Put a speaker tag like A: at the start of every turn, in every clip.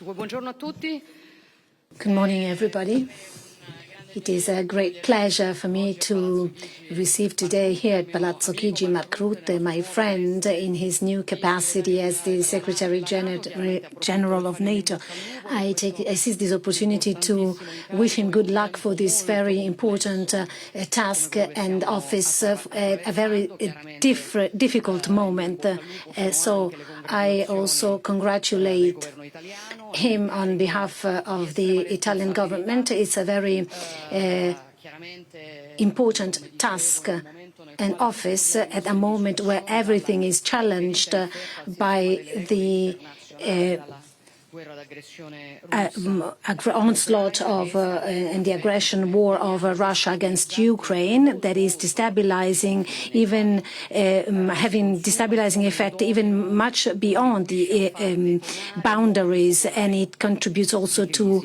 A: Good morning, everybody. It is a great pleasure for me to receive today here at Palazzo Chigi Mark Rutte, my friend, in his new capacity as the Secretary General of NATO. I seize this opportunity to wish him good luck for this very important task and office, a very difficult moment. So I also congratulate him on behalf of the Italian government. It's a very important task and office at a moment where everything is challenged by the onslaught of and the aggression war of Russia against Ukraine that is destabilizing, even having destabilizing effect even much beyond the boundaries, and it contributes also to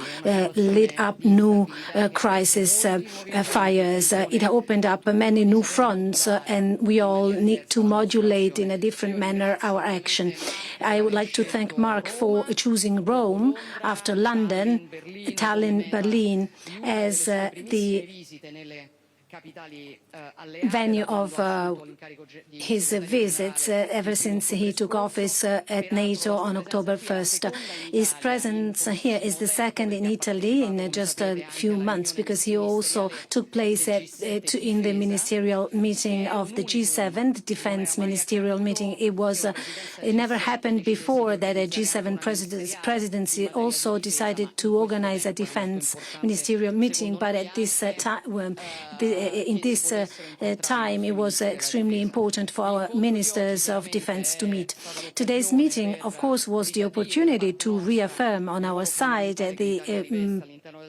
A: lit up new crisis fires. It opened up many new fronts, and we all need to modulate in a different manner our action. I would like to thank Mark for choosing Rome after London, Tallinn, Berlin as the venue of his visits ever since he took office at NATO on October 1st. His presence here is the second in Italy in just a few months, because he also took place in the ministerial meeting of the G7, the defense ministerial meeting. It never happened before that a G7 presidency also decided to organize a defense ministerial meeting, but at this time, in this time, it was extremely important for our ministers of defense to meet. Today's meeting, of course, was the opportunity to reaffirm on our side the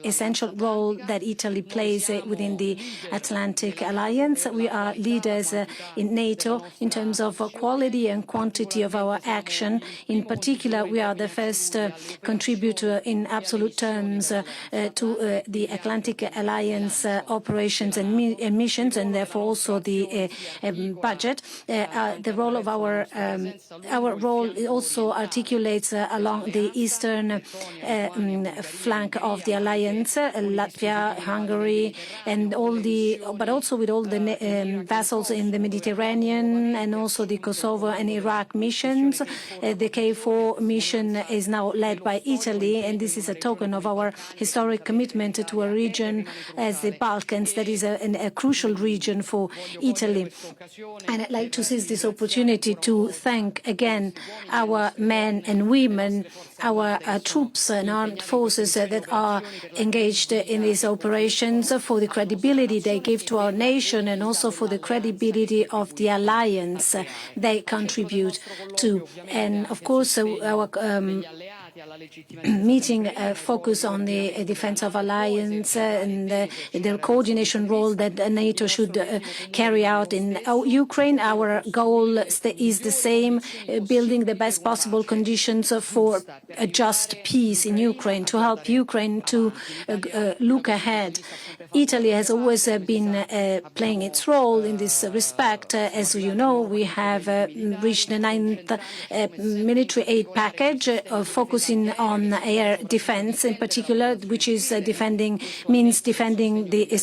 A: essential role that Italy plays within the Atlantic Alliance. We are leaders in NATO in terms of quality and quantity of our action. In particular, we are the first contributor in absolute terms to the Atlantic Alliance operations and missions, and therefore also the budget. The role of our role also articulates along the eastern flank of the alliance, Latvia, Hungary, and but also with all the vessels in the Mediterranean, and also the Kosovo and Iraq missions. The KFOR mission is now led by Italy, and this is a token of our historic commitment to a region as the Balkans that is a crucial region for Italy. And I'd like to seize this opportunity to thank again our men and women, our troops and armed forces that are engaged in these operations, for the credibility they give to our nation, and also for the credibility of the alliance they contribute to. And of course, our meeting focus on the defense of alliance and the coordination role that NATO should carry out in Ukraine. Our goal is the same, building the best possible conditions for a just peace in Ukraine, to help Ukraine to look ahead. Italy has always been playing its role in this respect. As you know, we have reached the 9th military aid package, focusing on air defense in particular, which is defending the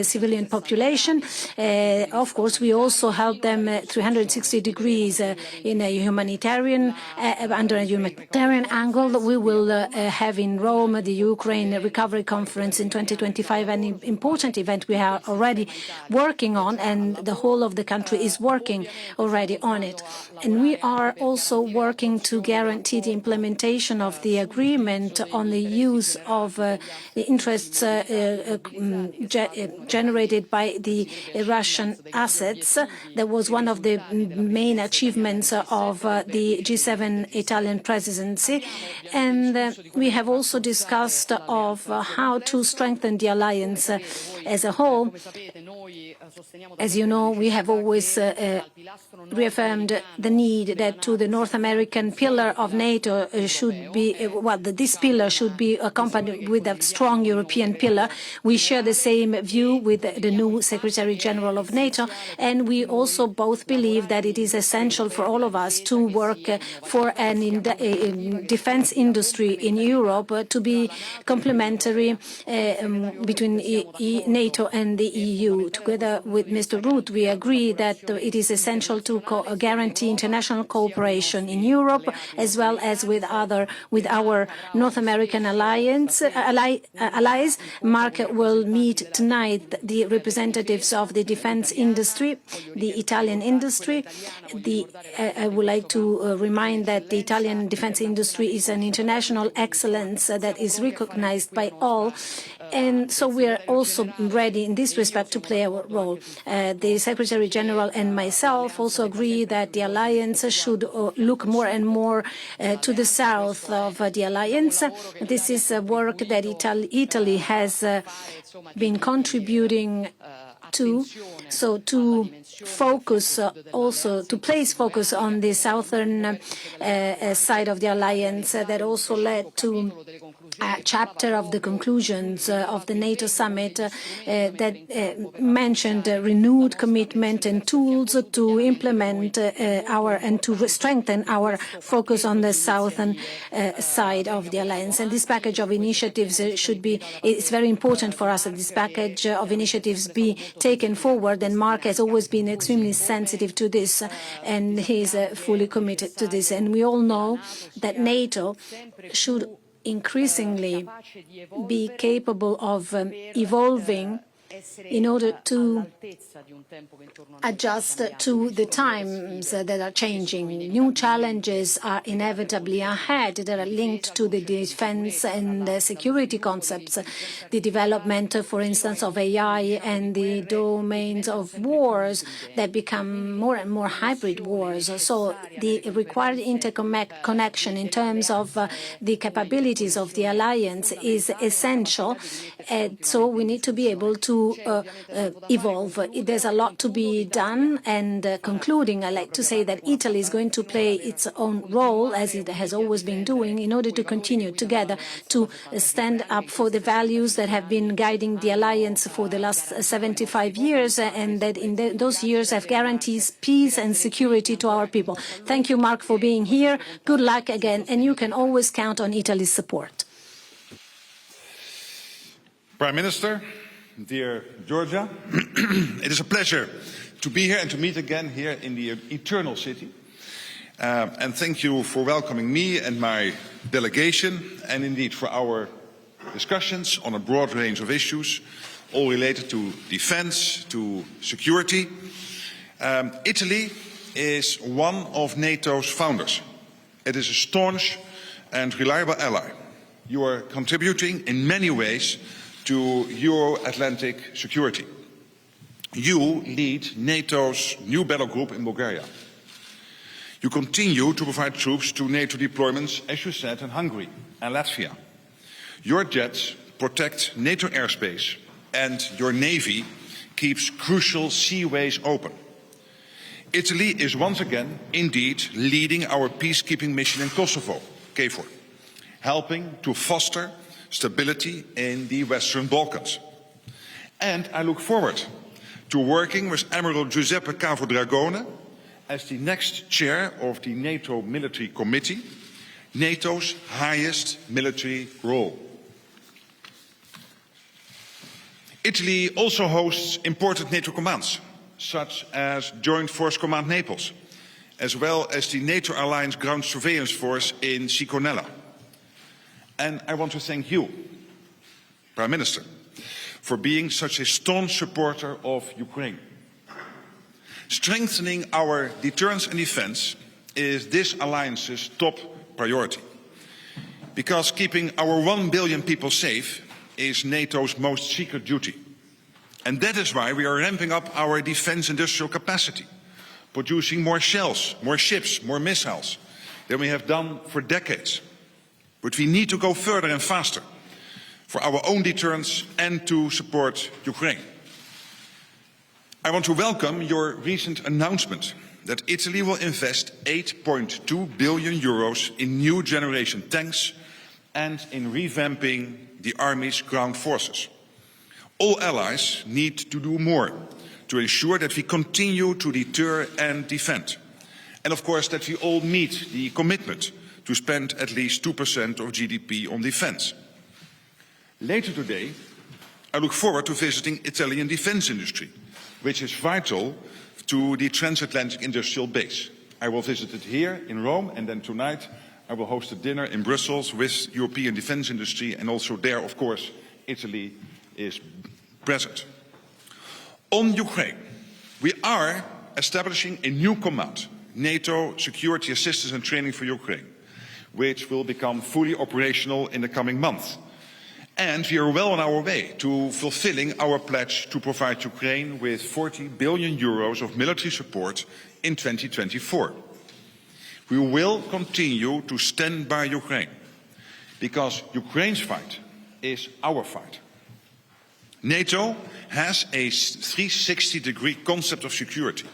A: civilian population. Of course, we also help them 360 degrees in a humanitarian, under a humanitarian angle. We will have in Rome the Ukraine Recovery Conference in 2025, an important event we are already working on, and the whole of the country is working already on it. And we are also working to guarantee the implementation of the agreement on the use of the interests generated by the Russian assets. That was one of the main achievements of the G7 Italian presidency. And we have also discussed of how to strengthen the alliance as a whole. as you know, we have always reaffirmed the need that to the North American pillar of NATO should be, this pillar should be accompanied with a strong European pillar. We share the same view with the new Secretary General of NATO, and we also both believe that it is essential for all of us to work for an defense industry in Europe to be complementary between NATO and the EU. Together with Mr. Rutte, we agree that it is essential to guarantee international cooperation in Europe, as well as with our North American allies. Mark will meet tonight the representatives of the defense industry, the Italian industry. I would like to remind that the Italian defense industry is an international excellence that is recognized by all, and so we are also ready in this respect to play our role. The Secretary General and myself also agree that the alliance should look more and more to the south of the alliance. This is work that Italy has been contributing to, so to focus also, to place focus on the southern side of the alliance that also led to a chapter of the conclusions of the NATO summit that mentioned renewed commitment and tools to implement and to strengthen our focus on the southern side of the alliance. And this package of initiatives it's very important for us that this package of initiatives be taken forward, and Mark has always been extremely sensitive to this, and he's fully committed to this. And we all know that NATO should increasingly be capable of evolving in order to adjust to the times that are changing. New challenges are inevitably ahead that are linked to the defense and security concepts, the development, for instance, of AI and the domains of wars that become more and more hybrid wars. So the required interconnection in terms of the capabilities of the alliance is essential, and so we need to be able to evolve. There's a lot to be done, and concluding, I'd like to say that Italy is going to play its own role, as it has always been doing, in order to continue together to stand up for the values that have been guiding the alliance for the last 75 years, and that in those years have guarantees peace and security to our people. Thank you, Mark, for being here. Good luck again, and you can always count on Italy's support.
B: Prime Minister, dear Giorgia, it is a pleasure to be here and to meet again here in the Eternal City. And thank you for welcoming me and my delegation, and indeed for our discussions on a broad range of issues, all related to defense, to security. Italy is one of NATO's founders. It is a staunch and reliable ally. You are contributing in many ways to Euro-Atlantic security. You lead NATO's new battlegroup in Bulgaria. You continue to provide troops to NATO deployments, as you said, in Hungary and Latvia. Your jets protect NATO airspace, and your navy keeps crucial seaways open. Italy is once again, indeed, leading our peacekeeping mission in Kosovo, KFOR, helping to foster stability in the Western Balkans. And I look forward to working with Admiral Giuseppe Cavo-Dragone as the next chair of the NATO Military Committee, NATO's highest military role. Italy also hosts important NATO commands, such as Joint Force Command Naples, as well as the NATO Alliance Ground Surveillance Force in Sigonella. And I want to thank you, Prime Minister, for being such a staunch supporter of Ukraine. Strengthening our deterrence and defense is this alliance's top priority, because keeping our 1 billion people safe is NATO's most secret duty. And that is why we are ramping up our defense industrial capacity, producing more shells, more ships, more missiles than we have done for decades. But we need to go further and faster for our own deterrence and to support Ukraine. I want to welcome your recent announcement that Italy will invest 8.2 billion euros in new generation tanks and in revamping the Army's ground forces. All allies need to do more to ensure that we continue to deter and defend. And of course that we all meet the commitment to spend at least 2% of GDP on defence. Later today, I look forward to visiting Italian defence industry, which is vital to the transatlantic industrial base. I will visit it here in Rome, and then tonight I will host a dinner in Brussels with European defence industry, and also there, of course, Italy is present. On Ukraine, we are establishing a new command, NATO Security Assistance and Training for Ukraine, which will become fully operational in the coming months. And we are well on our way to fulfilling our pledge to provide Ukraine with 40 billion euros of military support in 2024. We will continue to stand by Ukraine, because Ukraine's fight is our fight. NATO has a 360-degree concept of security.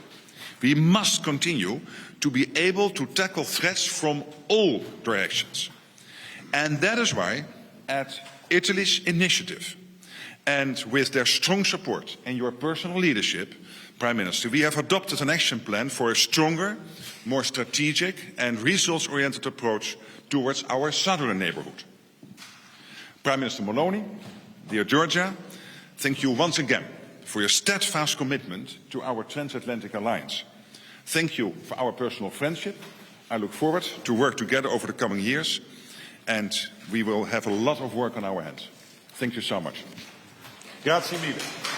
B: We must continue to be able to tackle threats from all directions. And that is why, at Italy's initiative, and with their strong support and your personal leadership, Prime Minister, we have adopted an action plan for a stronger, more strategic and results-oriented approach towards our southern neighbourhood. Prime Minister Meloni, dear Giorgia, thank you once again for your steadfast commitment to our transatlantic alliance. Thank you for our personal friendship. I look forward to work together over the coming years, and we will have a lot of work on our hands. Thank you so much. Grazie mille.